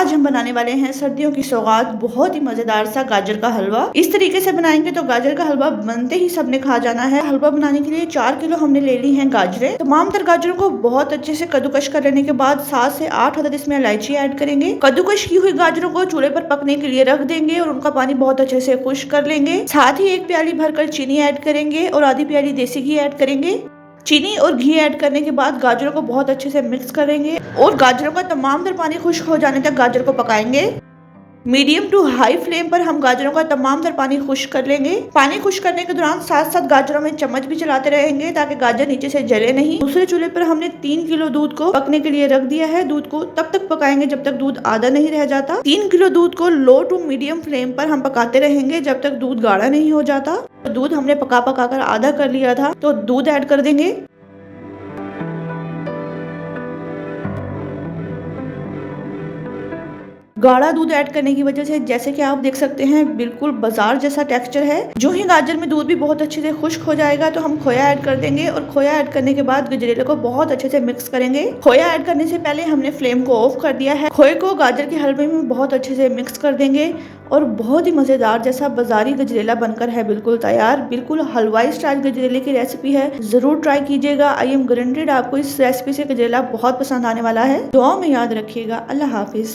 आज हम बनाने वाले हैं सर्दियों की सौगात बहुत ही मजेदार सा गाजर का हलवा। इस तरीके से बनाएंगे तो गाजर का हलवा बनते ही सबने खा जाना है। हलवा बनाने के लिए 4 किलो हमने ले ली हैं गाजरें। तमाम तर गाजरों को बहुत अच्छे से कद्दूकश कर लेने के बाद 7 से 8 अदद इसमें इलायची ऐड करेंगे। कद्दूकश की हुई गाजरों को चूल्हे पर पकने के लिए रख देंगे और उनका पानी बहुत अच्छे से खुश्क कर लेंगे। साथ ही 1 प्याली भरकर चीनी ऐड करेंगे और आधी प्याली देसी घी ऐड करेंगे। चीनी और घी ऐड करने के बाद गाजरों को बहुत अच्छे से मिक्स करेंगे और गाजरों का तमाम तर पानी खुश्क हो जाने तक गाजर को पकाएंगे। मीडियम टू हाई फ्लेम पर हम गाजरों का तमाम तर पानी खुश्क कर लेंगे। पानी खुश्क करने के दौरान साथ साथ गाजरों में चम्मच भी चलाते रहेंगे ताकि गाजर नीचे से जले नहीं। दूसरे चूल्हे पर हमने 3 किलो दूध को पकने के लिए रख दिया है। दूध को तब तक पकाएंगे जब तक दूध आधा नहीं रह जाता। 3 किलो दूध को लो टू मीडियम फ्लेम पर हम पकाते रहेंगे जब तक दूध गाढ़ा नहीं हो जाता। दूध हमने पका कर आधा कर लिया था तो दूध ऐड कर देंगे। गाढ़ा दूध ऐड करने की वजह से जैसे कि आप देख सकते हैं बिल्कुल बाजार जैसा टेक्सचर है। जो ही गाजर में दूध भी बहुत अच्छे से खुश्क हो जाएगा तो हम खोया ऐड कर देंगे और खोया ऐड करने के बाद गजरेले को बहुत अच्छे से मिक्स करेंगे। खोया ऐड करने से पहले हमने फ्लेम को ऑफ कर दिया है। खोए को गाजर के हलवे में बहुत अच्छे से मिक्स कर देंगे और बहुत ही मजेदार जैसा बाजारी गजरेला बनकर है बिल्कुल तैयार। बिल्कुल हलवाई स्टाइल गजरेले की रेसिपी है, जरूर ट्राई कीजिएगा। आई एम गारंटेड आपको इस रेसिपी से गजरेला बहुत पसंद आने वाला है। दुआ में याद रखिएगा। अल्लाह हाफिज।